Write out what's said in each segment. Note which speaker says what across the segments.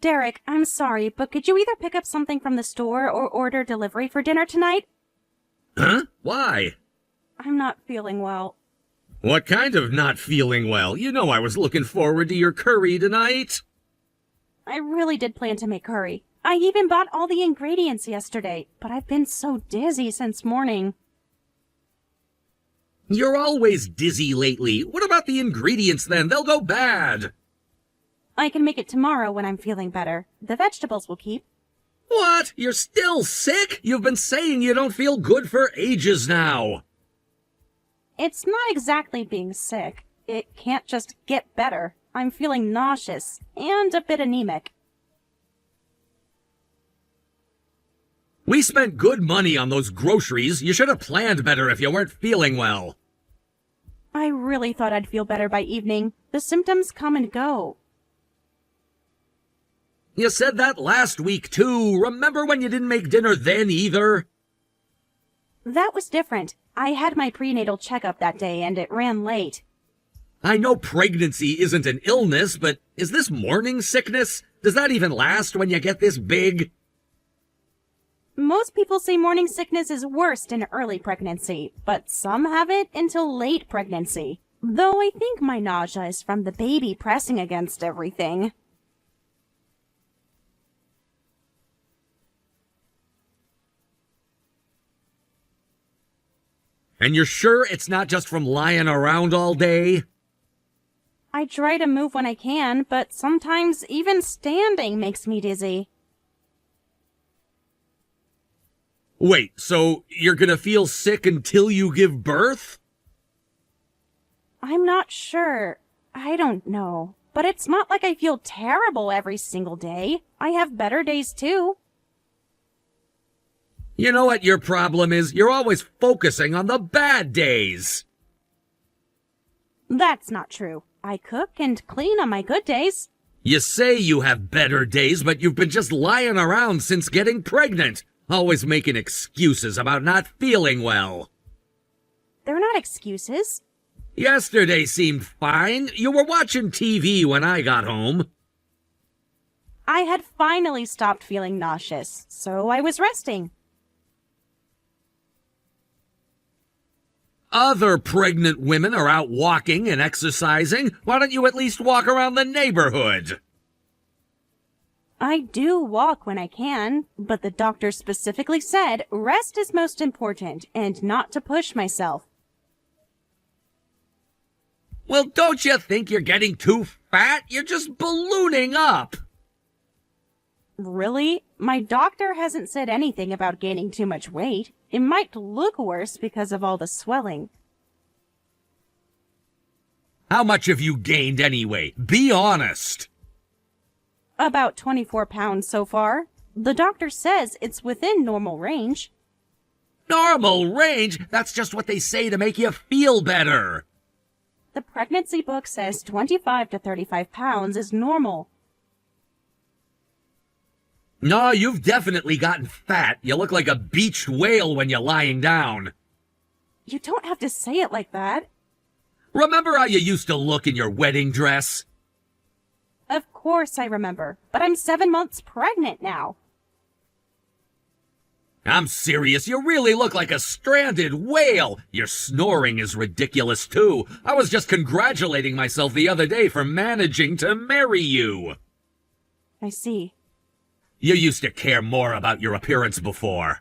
Speaker 1: Derek, I'm sorry, but could you either pick up something from the store or order delivery for dinner tonight?
Speaker 2: Huh? Why?
Speaker 1: I'm not feeling well.
Speaker 2: What kind of not feeling well? You know I was looking forward to your curry tonight.
Speaker 1: I really did plan to make curry. I even bought all the ingredients yesterday, but I've been so dizzy since morning.
Speaker 2: You're always dizzy lately. What about the ingredients then? They'll go bad.
Speaker 1: I can make it tomorrow when I'm feeling better. The vegetables will keep.
Speaker 2: What? You're still sick? You've been saying you don't feel good for ages now.
Speaker 1: It's not exactly being sick. It can't just get better. I'm feeling nauseous and a bit anemic.
Speaker 2: We spent good money on those groceries. You should have planned better if you weren't feeling well.
Speaker 1: I really thought I'd feel better by evening. The symptoms come and go.
Speaker 2: You said that last week, too. Remember when you didn't make dinner then, either?
Speaker 1: That was different. I had my prenatal checkup that day, and it ran late.
Speaker 2: I know pregnancy isn't an illness, but is this morning sickness? Does that even last when you get this big?
Speaker 1: Most people say morning sickness is worst in early pregnancy, but some have it until late pregnancy. Though I think my nausea is from the baby pressing against everything.
Speaker 2: And you're sure it's not just from lying around all day?
Speaker 1: I try to move when I can, but sometimes even standing makes me dizzy.
Speaker 2: Wait, so you're gonna feel sick until you give birth?
Speaker 1: I'm not sure. I don't know. But it's not like I feel terrible every single day. I have better days too.
Speaker 2: You know what your problem is? You're always focusing on the bad days.
Speaker 1: That's not true. I cook and clean on my good days.
Speaker 2: You say you have better days, but you've been just lying around since getting pregnant. Always making excuses about not feeling well.
Speaker 1: They're not excuses.
Speaker 2: Yesterday seemed fine. You were watching TV when I got home.
Speaker 1: I had finally stopped feeling nauseous, so I was resting.
Speaker 2: Other pregnant women are out walking and exercising. Why don't you at least walk around the neighborhood?
Speaker 1: I do walk when I can, but the doctor specifically said rest is most important and not to push myself.
Speaker 2: Well, don't you think you're getting too fat? You're just ballooning up.
Speaker 1: Really? My doctor hasn't said anything about gaining too much weight. It might look worse because of all the swelling.
Speaker 2: How much have you gained anyway? Be honest.
Speaker 1: About 24 pounds so far. The doctor says it's within normal range.
Speaker 2: Normal range? That's just what they say to make you feel better.
Speaker 1: The pregnancy book says 25 to 35 pounds is normal.
Speaker 2: No, you've definitely gotten fat. You look like a beached whale when you're lying down.
Speaker 1: You don't have to say it like that.
Speaker 2: Remember how you used to look in your wedding dress?
Speaker 1: Of course I remember, but I'm 7 months pregnant now.
Speaker 2: I'm serious, you really look like a stranded whale. Your snoring is ridiculous too. I was just congratulating myself the other day for managing to marry you.
Speaker 1: I see.
Speaker 2: You used to care more about your appearance before.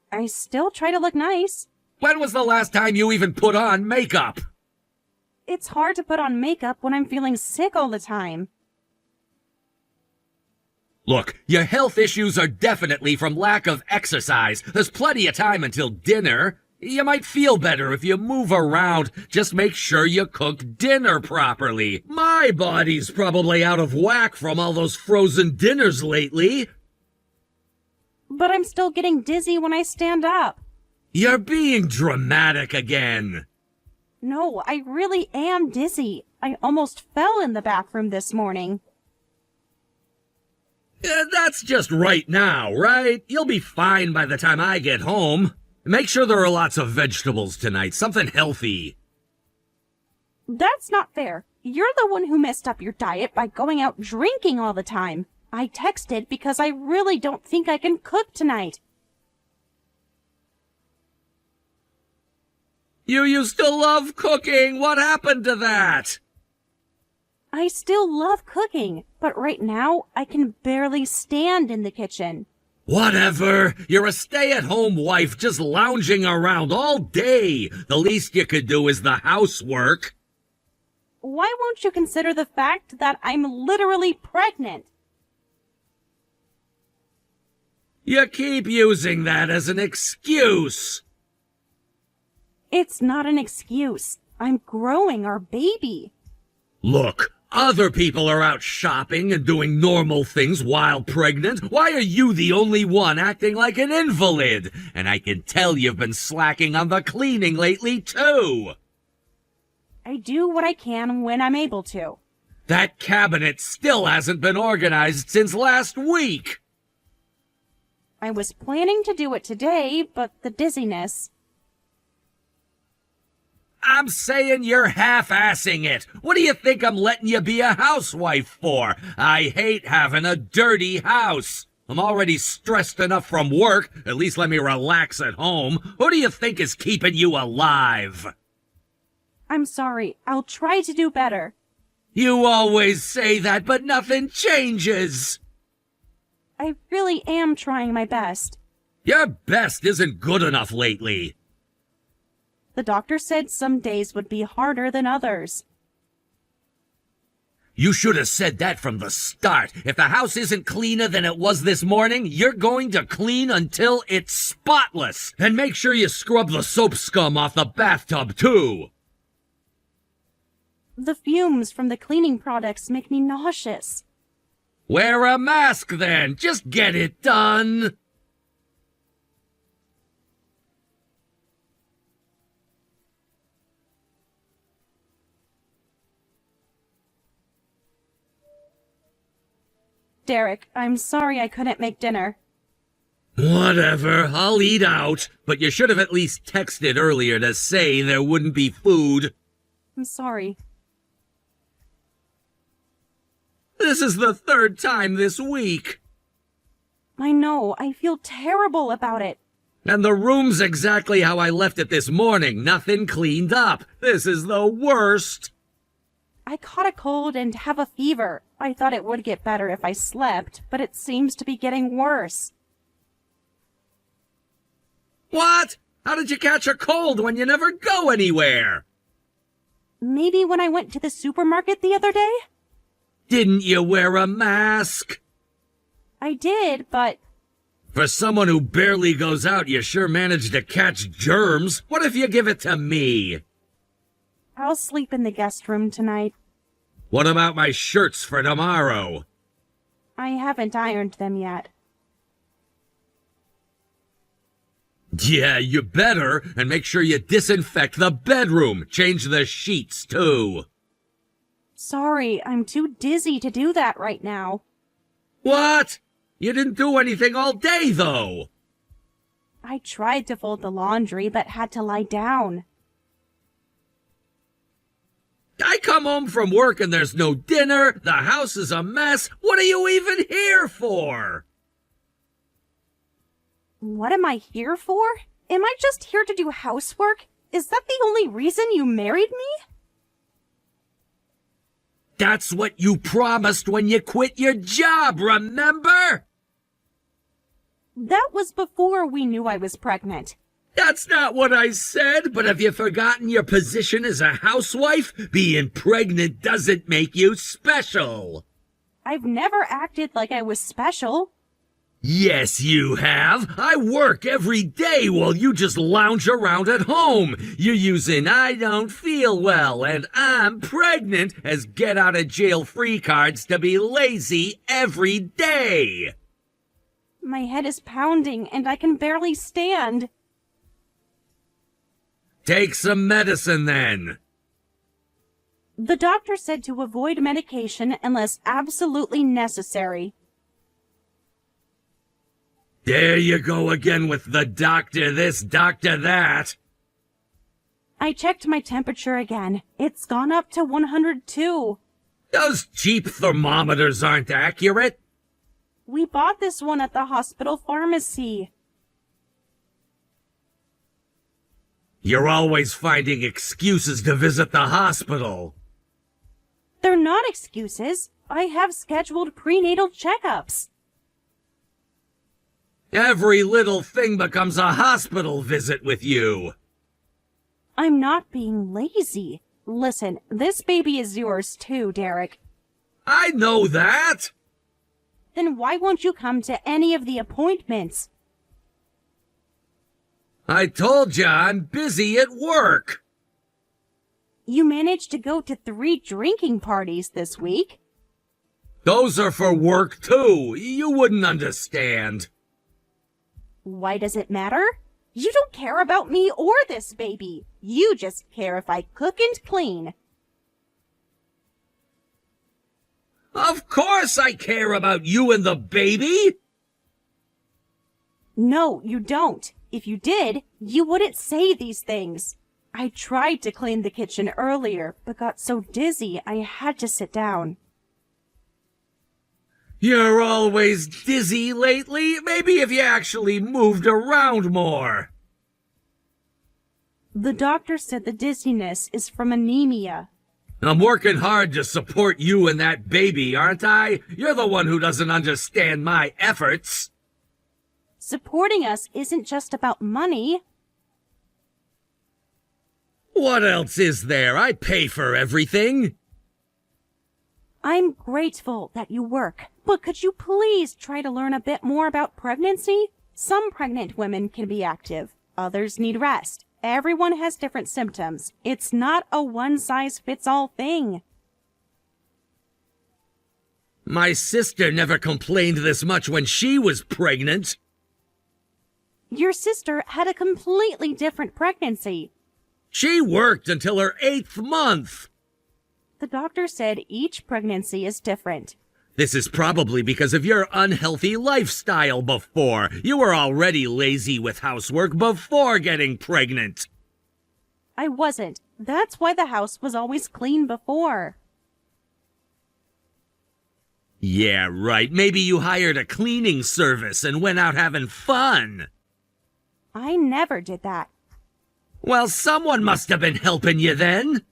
Speaker 1: I still try to look nice.
Speaker 2: When was the last time you even put on makeup?
Speaker 1: It's hard to put on makeup when I'm feeling sick all the time.
Speaker 2: Look, your health issues are definitely from lack of exercise. There's plenty of time until dinner. You might feel better if you move around. Just make sure you cook dinner properly. My body's probably out of whack from all those frozen dinners lately.
Speaker 1: But I'm still getting dizzy when I stand up.
Speaker 2: You're being dramatic again.
Speaker 1: No, I really am dizzy. I almost fell in the bathroom this morning.
Speaker 2: That's just right now, right? You'll be fine by the time I get home. Make sure there are lots of vegetables tonight, something healthy.
Speaker 1: That's not fair. You're the one who messed up your diet by going out drinking all the time. I texted because I really don't think I can cook tonight.
Speaker 2: You used to love cooking. What happened to that?
Speaker 1: I still love cooking, but right now I can barely stand in the kitchen.
Speaker 2: Whatever. You're a stay-at-home wife just lounging around all day. The least you could do is the housework.
Speaker 1: Why won't you consider the fact that I'm literally pregnant?
Speaker 2: You keep using that as an excuse.
Speaker 1: It's not an excuse. I'm growing our baby.
Speaker 2: Look, other people are out shopping and doing normal things while pregnant. Why are you the only one acting like an invalid? And I can tell you've been slacking on the cleaning lately, too.
Speaker 1: I do what I can when I'm able to.
Speaker 2: That cabinet still hasn't been organized since last week.
Speaker 1: I was planning to do it today, but the dizziness.
Speaker 2: I'm saying you're half-assing it. What do you think I'm letting you be a housewife for? I hate having a dirty house. I'm already stressed enough from work. At least let me relax at home. Who do you think is keeping you alive?
Speaker 1: I'm sorry. I'll try to do better.
Speaker 2: You always say that, but nothing changes.
Speaker 1: I really am trying my best.
Speaker 2: Your best isn't good enough lately.
Speaker 1: The doctor said some days would be harder than others.
Speaker 2: You should have said that from the start. If the house isn't cleaner than it was this morning, you're going to clean until it's spotless. And make sure you scrub the soap scum off the bathtub, too.
Speaker 1: The fumes from the cleaning products make me nauseous.
Speaker 2: Wear a mask, then. Just get it done.
Speaker 1: Derek, I'm sorry I couldn't make dinner.
Speaker 2: Whatever, I'll eat out. But you should have at least texted earlier to say there wouldn't be food.
Speaker 1: I'm sorry.
Speaker 2: This is the third time this week.
Speaker 1: I know, I feel terrible about it.
Speaker 2: And the room's exactly how I left it this morning. Nothing cleaned up. This is the worst.
Speaker 1: I caught a cold and have a fever. I thought it would get better if I slept, but it seems to be getting worse.
Speaker 2: What? How did you catch a cold when you never go anywhere?
Speaker 1: Maybe when I went to the supermarket the other day?
Speaker 2: Didn't you wear a mask?
Speaker 1: I did, but...
Speaker 2: For someone who barely goes out, you sure managed to catch germs. What if you give it to me?
Speaker 1: I'll sleep in the guest room tonight.
Speaker 2: What about my shirts for tomorrow?
Speaker 1: I haven't ironed them yet.
Speaker 2: Yeah, you better, and make sure you disinfect the bedroom. Change the sheets, too.
Speaker 1: Sorry, I'm too dizzy to do that right now.
Speaker 2: What? You didn't do anything all day, though.
Speaker 1: I tried to fold the laundry, but had to lie down.
Speaker 2: I come home from work and there's no dinner, the house is a mess. What are you even here for?
Speaker 1: What am I here for? Am I just here to do housework? Is that the only reason you married me?
Speaker 2: That's what you promised when you quit your job, remember?
Speaker 1: That was before we knew I was pregnant.
Speaker 2: That's not what I said, but have you forgotten your position as a housewife? Being pregnant doesn't make you special.
Speaker 1: I've never acted like I was special.
Speaker 2: Yes, you have. I work every day while you just lounge around at home. You're using I don't feel well and I'm pregnant as get-out-of-jail-free cards to be lazy every day.
Speaker 1: My head is pounding and I can barely stand.
Speaker 2: Take some medicine then.
Speaker 1: The doctor said to avoid medication unless absolutely necessary.
Speaker 2: There you go again with the doctor this, doctor that.
Speaker 1: I checked my temperature again. It's gone up to 102.
Speaker 2: Those cheap thermometers aren't accurate.
Speaker 1: We bought this one at the hospital pharmacy.
Speaker 2: You're always finding excuses to visit the hospital.
Speaker 1: They're not excuses. I have scheduled prenatal checkups.
Speaker 2: Every little thing becomes a hospital visit with you.
Speaker 1: I'm not being lazy. Listen, this baby is yours too, Derek.
Speaker 2: I know that.
Speaker 1: Then why won't you come to any of the appointments?
Speaker 2: I told ya I'm busy at work.
Speaker 1: You managed to go to 3 drinking parties this week.
Speaker 2: Those are for work too. You wouldn't understand.
Speaker 1: Why does it matter? You don't care about me or this baby. You just care if I cook and clean.
Speaker 2: Of course I care about you and the baby.
Speaker 1: No, you don't. If you did, you wouldn't say these things. I tried to clean the kitchen earlier, but got so dizzy I had to sit down.
Speaker 2: You're always dizzy lately. Maybe if you actually moved around more.
Speaker 1: The doctor said the dizziness is from anemia.
Speaker 2: I'm working hard to support you and that baby, aren't I? You're the one who doesn't understand my efforts.
Speaker 1: Supporting us isn't just about money.
Speaker 2: What else is there? I pay for everything.
Speaker 1: I'm grateful that you work, but could you please try to learn a bit more about pregnancy? Some pregnant women can be active. Others need rest. Everyone has different symptoms. It's not a one-size-fits-all thing.
Speaker 2: My sister never complained this much when she was pregnant.
Speaker 1: Your sister had a completely different pregnancy.
Speaker 2: She worked until her 8th month.
Speaker 1: The doctor said each pregnancy is different.
Speaker 2: This is probably because of your unhealthy lifestyle before. You were already lazy with housework before getting pregnant.
Speaker 1: I wasn't. That's why the house was always clean before.
Speaker 2: Yeah, right. Maybe you hired a cleaning service and went out having fun.
Speaker 1: I never did that.
Speaker 2: Well, someone must have been helping you then.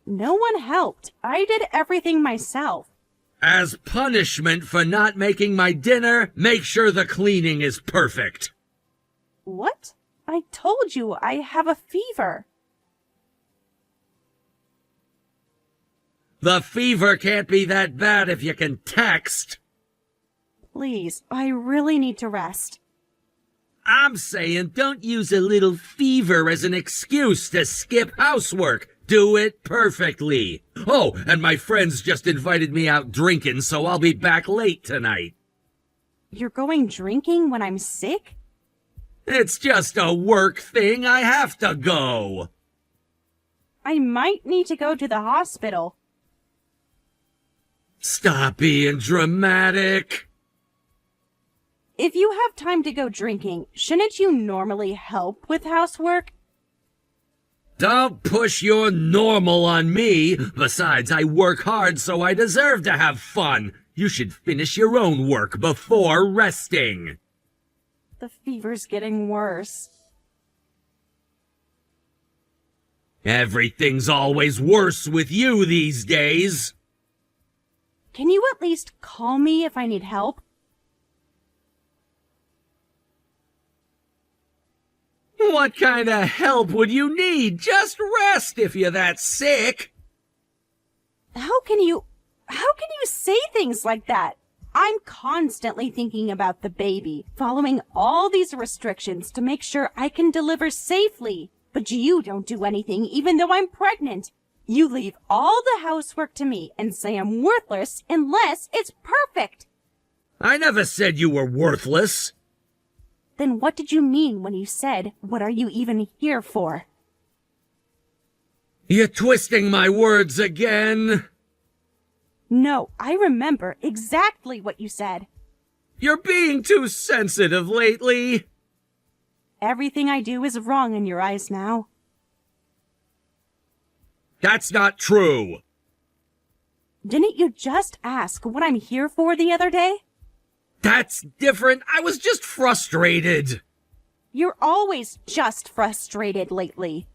Speaker 1: No one helped. I did everything myself.
Speaker 2: As punishment for not making my dinner, make sure the cleaning is perfect.
Speaker 1: What? I told you I have a fever.
Speaker 2: The fever can't be that bad if you can text.
Speaker 1: Please, I really need to rest.
Speaker 2: I'm saying don't use a little fever as an excuse to skip housework. Do it perfectly. Oh, and my friends just invited me out drinking, so I'll be back late tonight.
Speaker 1: You're going drinking when I'm sick?
Speaker 2: It's just a work thing. I have to go.
Speaker 1: I might need to go to the hospital.
Speaker 2: Stop being dramatic.
Speaker 1: If you have time to go drinking, shouldn't you normally help with housework?
Speaker 2: Don't push your normal on me. Besides, I work hard, so I deserve to have fun. You should finish your own work before resting.
Speaker 1: The fever's getting worse.
Speaker 2: Everything's always worse with you these days.
Speaker 1: Can you at least call me if I need help?
Speaker 2: What kind of help would you need? Just rest if you're that sick.
Speaker 1: How can you say things like that? I'm constantly thinking about the baby, following all these restrictions to make sure I can deliver safely. But you don't do anything even though I'm pregnant. You leave all the housework to me and say I'm worthless unless it's perfect.
Speaker 2: I never said you were worthless.
Speaker 1: Then what did you mean when you said, "What are you even here for?"
Speaker 2: You're twisting my words again.
Speaker 1: No, I remember exactly what you said.
Speaker 2: You're being too sensitive lately.
Speaker 1: everything I do is wrong in your eyes now.
Speaker 2: That's not true.
Speaker 1: Didn't you just ask what I'm here for the other day?
Speaker 2: That's different. I was just frustrated.
Speaker 1: You're always just frustrated lately.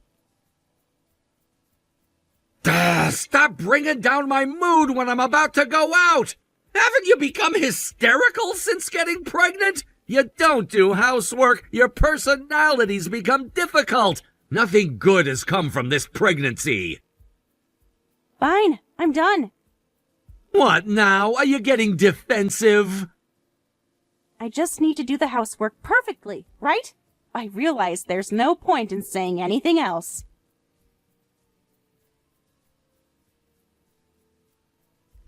Speaker 2: Stop bringing down my mood when I'm about to go out. Haven't you become hysterical since getting pregnant? You don't do housework. Your personalities become difficult. Nothing good has come from this pregnancy.
Speaker 1: Fine, I'm done.
Speaker 2: What now? Are you getting defensive?
Speaker 1: I just need to do the housework perfectly, right? I realize there's no point in saying anything else.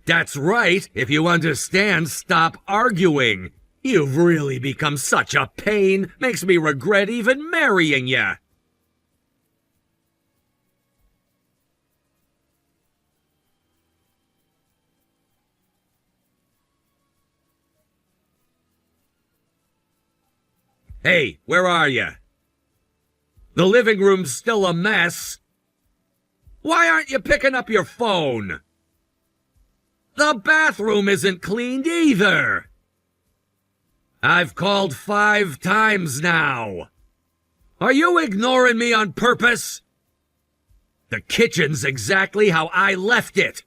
Speaker 2: That's right. If you understand, stop arguing. You've really become such a pain. Makes me regret even marrying you. Hey, where are you? The living room's still a mess. Why aren't you picking up your phone? The bathroom isn't cleaned either. I've called 5 times now. Are you ignoring me on purpose? The kitchen's exactly how I left it.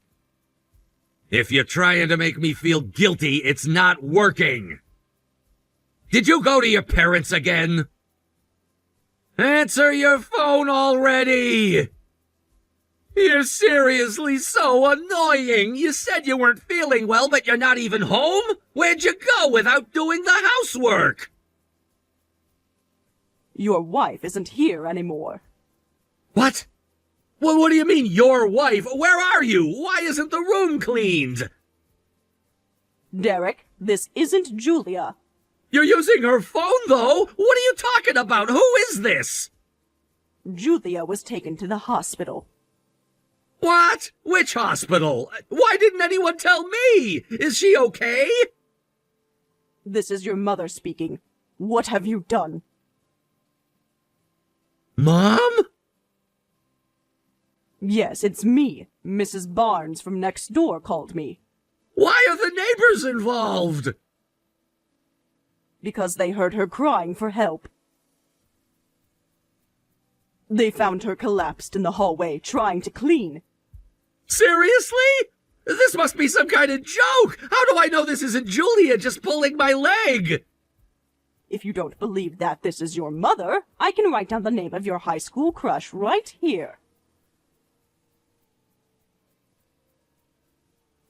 Speaker 2: If you're trying to make me feel guilty, it's not working. Did you go to your parents again? Answer your phone already! You're seriously so annoying. You said you weren't feeling well, but you're not even home? Where'd you go without doing the housework?
Speaker 1: Your wife isn't here anymore.
Speaker 2: What? Well, what do you mean, your wife? Where are you? Why isn't the room cleaned?
Speaker 1: Derek, this isn't Julia.
Speaker 2: You're using her phone, though? What are you talking about? Who is this?
Speaker 1: Julia was taken to the hospital.
Speaker 2: What? Which hospital? Why didn't anyone tell me? Is she okay?
Speaker 1: This is your mother speaking. What have you done?
Speaker 2: Mom?
Speaker 1: Yes, it's me. Mrs. Barnes from next door called me.
Speaker 2: Why are the neighbors involved?
Speaker 1: Because they heard her crying for help. They found her collapsed in the hallway, trying to clean.
Speaker 2: Seriously? This must be some kind of joke! How do I know this isn't Julia just pulling my leg?
Speaker 1: If you don't believe that this is your mother, I can write down the name of your high school crush right here.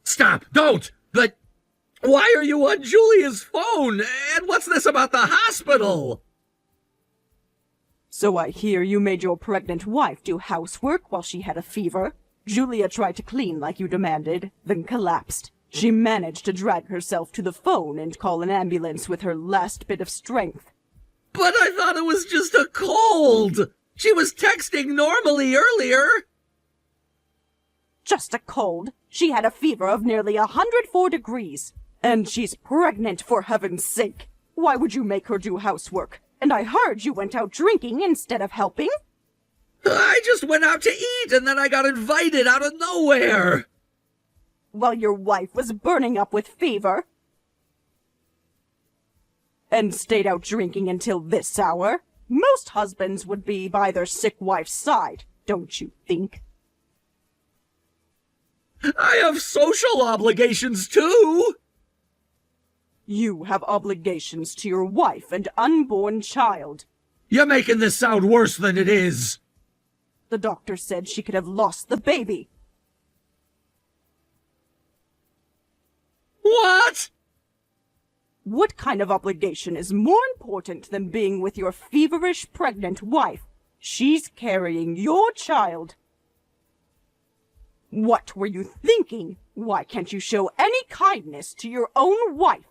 Speaker 2: Stop! Don't! But why are you on Julia's phone? And what's this about the hospital?
Speaker 1: So I hear you made your pregnant wife do housework while she had a fever. Julia tried to clean like you demanded, then collapsed. She managed to drag herself to the phone and call an ambulance with her last bit of strength.
Speaker 2: But I thought it was just a cold! She was texting normally earlier!
Speaker 1: Just a cold. She had a fever of nearly 104 degrees. And she's pregnant, for heaven's sake. Why would you make her do housework? And I heard you went out drinking instead of helping.
Speaker 2: I just went out to eat and then I got invited out of nowhere!
Speaker 1: While your wife was burning up with fever. And stayed out drinking until this hour. Most husbands would be by their sick wife's side, don't you think?
Speaker 2: I have social obligations too!
Speaker 1: You have obligations to your wife and unborn child.
Speaker 2: You're making this sound worse than it is!
Speaker 1: The doctor said she could have lost the baby.
Speaker 2: What?
Speaker 1: What kind of obligation is more important than being with your feverish pregnant wife? She's carrying your child. What were you thinking? Why can't you show any kindness to your own wife?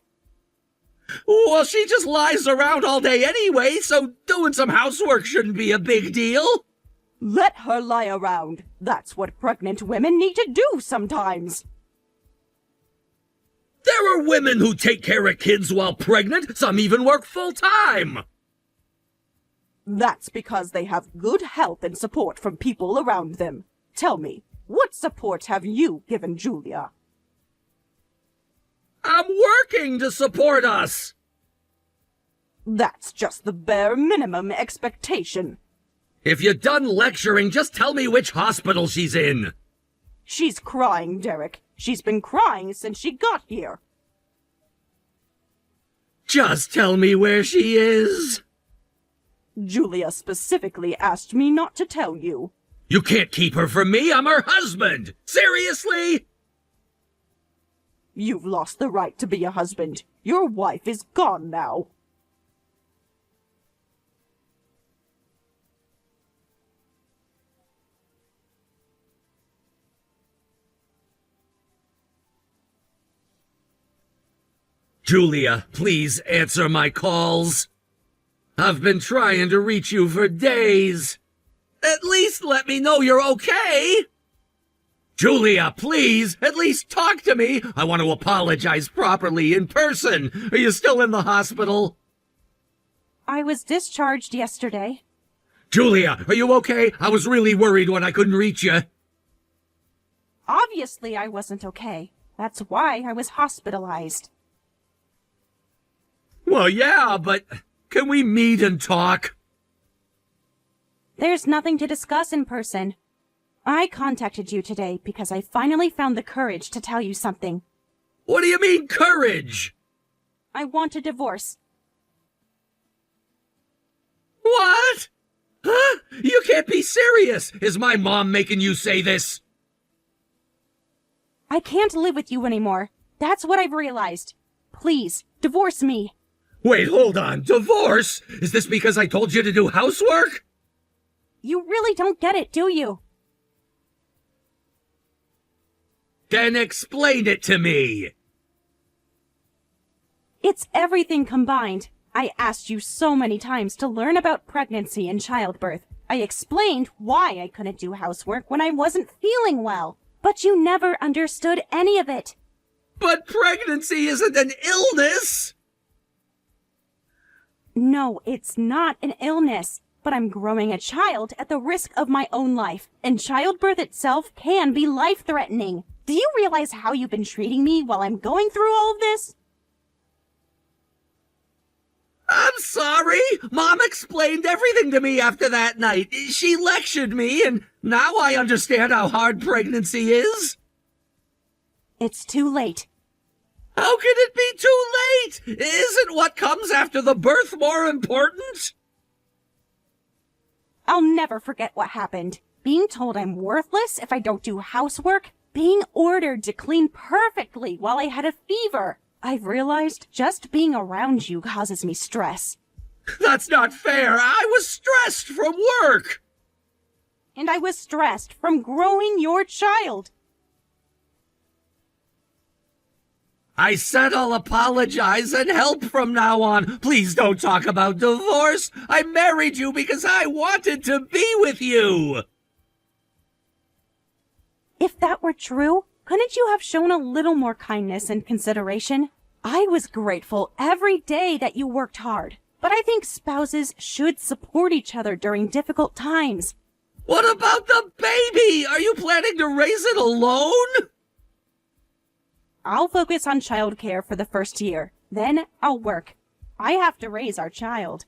Speaker 2: Well, she just lies around all day anyway, so doing some housework shouldn't be a big deal.
Speaker 1: Let her lie around. That's what pregnant women need to do sometimes.
Speaker 2: There are women who take care of kids while pregnant. Some even work full-time.
Speaker 1: That's because they have good help and support from people around them. Tell me, what support have you given Julia?
Speaker 2: I'm working to support us!
Speaker 1: That's just the bare minimum expectation.
Speaker 2: If you're done lecturing, just tell me which hospital she's in.
Speaker 1: She's crying, Derek. She's been crying since she got here.
Speaker 2: Just tell me where she is.
Speaker 1: Julia specifically asked me not to tell you.
Speaker 2: You can't keep her from me. I'm her husband. Seriously?
Speaker 1: You've lost the right to be a husband. Your wife is gone now.
Speaker 2: Julia, please answer my calls. I've been trying to reach you for days. At least let me know you're okay. Julia, please, at least talk to me. I want to apologize properly in person. Are you still in the hospital?
Speaker 1: I was discharged yesterday.
Speaker 2: Julia, are you okay? I was really worried when I couldn't reach you.
Speaker 1: Obviously, I wasn't okay. That's why I was hospitalized.
Speaker 2: Well, yeah, but can we meet and talk?
Speaker 1: There's nothing to discuss in person. I contacted you today because I finally found the courage to tell you something.
Speaker 2: What do you mean, courage?
Speaker 1: I want a divorce.
Speaker 2: What? Huh? You can't be serious! Is my mom making you say this?
Speaker 1: I can't live with you anymore. That's what I've realized. Please, divorce me.
Speaker 2: Wait, hold on. Divorce? Is this because I told you to do housework?
Speaker 1: You really don't get it, do you?
Speaker 2: Then explain it to me.
Speaker 1: It's everything combined. I asked you so many times to learn about pregnancy and childbirth. I explained why I couldn't do housework when I wasn't feeling well. But you never understood any of it.
Speaker 2: But pregnancy isn't an illness!
Speaker 1: No, it's not an illness. But I'm growing a child at the risk of my own life. And childbirth itself can be life-threatening. Do you realize how you've been treating me while I'm going through all of this?
Speaker 2: I'm sorry. Mom explained everything to me after that night. She lectured me, and now I understand how hard pregnancy is.
Speaker 1: It's too late.
Speaker 2: How can it be too late? Isn't what comes after the birth more important?
Speaker 1: I'll never forget what happened. Being told I'm worthless if I don't do housework. Being ordered to clean perfectly while I had a fever. I've realized just being around you causes me stress.
Speaker 2: That's not fair. I was stressed from work.
Speaker 1: And I was stressed from growing your child.
Speaker 2: I said I'll apologize and help from now on. Please don't talk about divorce. I married you because I wanted to be with you.
Speaker 1: If that were true, couldn't you have shown a little more kindness and consideration? I was grateful every day that you worked hard, but I think spouses should support each other during difficult times.
Speaker 2: What about the baby? Are you planning to raise it alone?
Speaker 1: I'll focus on childcare for the first year. Then I'll work. I have to raise our child.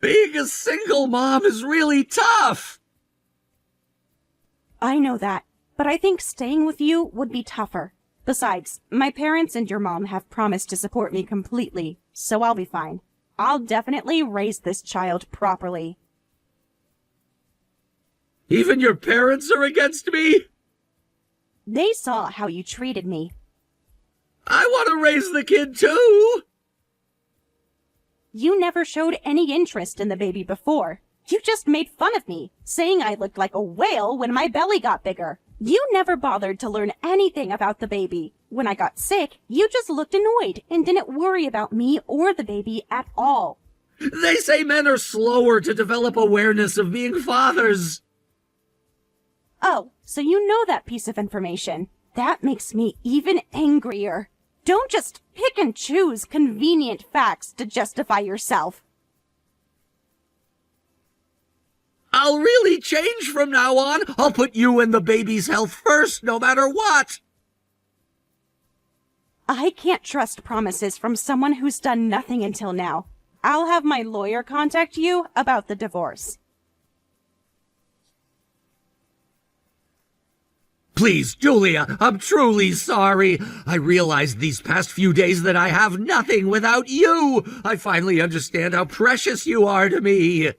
Speaker 2: Being a single mom is really tough.
Speaker 1: I know that, but I think staying with you would be tougher. Besides, my parents and your mom have promised to support me completely, so I'll be fine. I'll definitely raise this child properly.
Speaker 2: Even your parents are against me?
Speaker 1: They saw how you treated me.
Speaker 2: I want to raise the kid too.
Speaker 1: You never showed any interest in the baby before. You just made fun of me, saying I looked like a whale when my belly got bigger. You never bothered to learn anything about the baby. When I got sick, you just looked annoyed and didn't worry about me or the baby at all.
Speaker 2: They say men are slower to develop awareness of being fathers.
Speaker 1: Oh, so you know that piece of information. That makes me even angrier. Don't just pick and choose convenient facts to justify yourself.
Speaker 2: I'll really change from now on. I'll put you and the baby's health first, no matter what.
Speaker 1: I can't trust promises from someone who's done nothing until now. I'll have my lawyer contact you about the divorce.
Speaker 2: Please, Julia, I'm truly sorry. I realized these past few days that I have nothing without you. I finally understand how precious you are to me.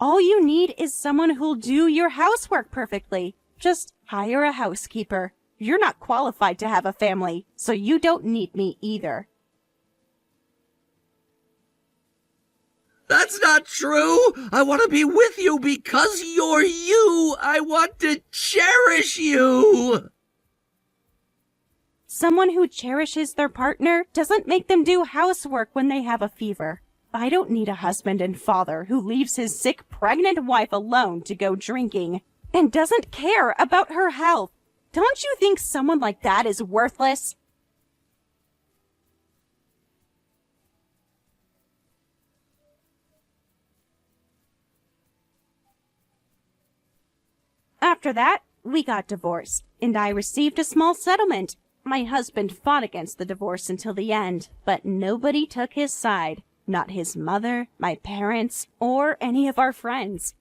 Speaker 1: All you need is someone who'll do your housework perfectly. Just hire a housekeeper. You're not qualified to have a family, so you don't need me either.
Speaker 2: That's not true. I want to be with you because you're you. I want to cherish you.
Speaker 1: Someone who cherishes their partner doesn't make them do housework when they have a fever. I don't need a husband and father who leaves his sick, pregnant wife alone to go drinking and doesn't care about her health. Don't you think someone like that is worthless? After that, we got divorced, and I received a small settlement. My husband fought against the divorce until the end, but nobody took his side. Not his mother, my parents, or any of our friends.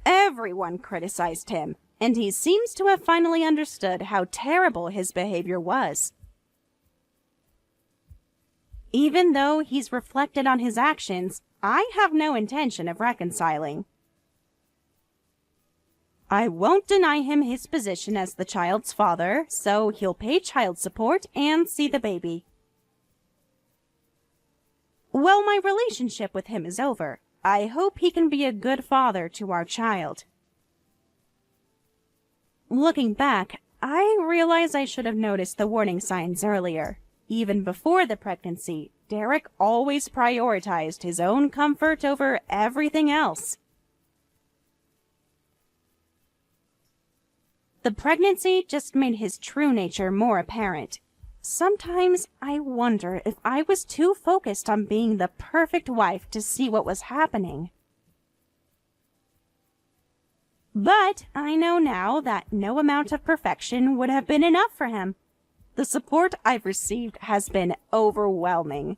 Speaker 1: Everyone criticized him, and he seems to have finally understood how terrible his behavior was. Even though he's reflected on his actions, I have no intention of reconciling. I won't deny him his position as the child's father, so he'll pay child support and see the baby. Well, my relationship with him is over. I hope he can be a good father to our child. Looking back, I realize I should have noticed the warning signs earlier. Even before the pregnancy, Derek always prioritized his own comfort over everything else. The pregnancy just made his true nature more apparent. Sometimes I wonder if I was too focused on being the perfect wife to see what was happening. But I know now that no amount of perfection would have been enough for him. The support I've received has been overwhelming.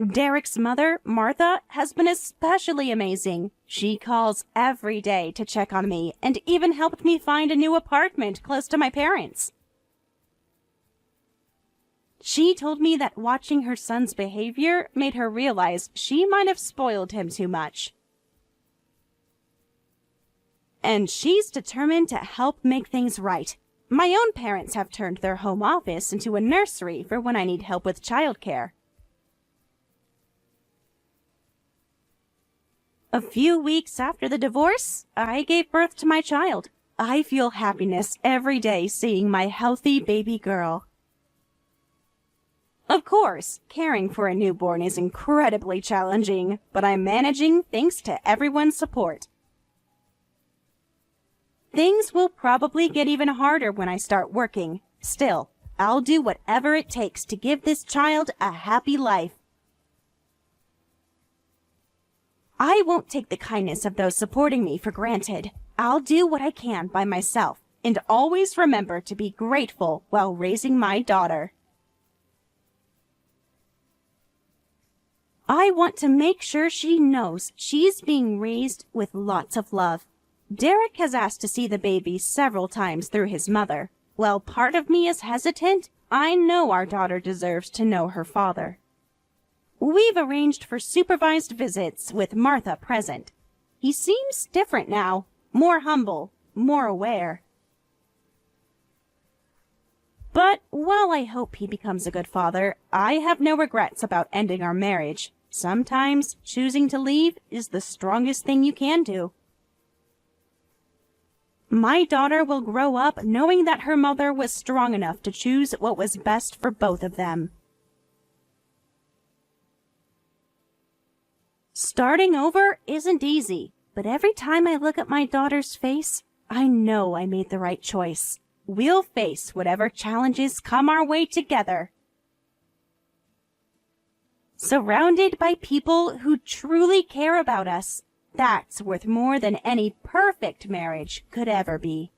Speaker 1: Derek's mother, Martha, has been especially amazing. She calls every day to check on me and even helped me find a new apartment close to my parents. She told me that watching her son's behavior made her realize she might have spoiled him too much. And she's determined to help make things right. My own parents have turned their home office into a nursery for when I need help with childcare. A few weeks after the divorce, I gave birth to my child. I feel happiness every day seeing my healthy baby girl. Of course, caring for a newborn is incredibly challenging, but I'm managing thanks to everyone's support. Things will probably get even harder when I start working. Still, I'll do whatever it takes to give this child a happy life. I won't take the kindness of those supporting me for granted. I'll do what I can by myself, and always remember to be grateful while raising my daughter. I want to make sure she knows she's being raised with lots of love. Derek has asked to see the baby several times through his mother. While part of me is hesitant, I know our daughter deserves to know her father. We've arranged for supervised visits with Martha present. He seems different now, more humble, more aware. But while I hope he becomes a good father, I have no regrets about ending our marriage. Sometimes choosing to leave is the strongest thing you can do. My daughter will grow up knowing that her mother was strong enough to choose what was best for both of them. Starting over isn't easy, But every time I look at my daughter's face, I know I made the right choice. We'll face whatever challenges come our way together. Surrounded by people who truly care about us, that's worth more than any perfect marriage could ever be.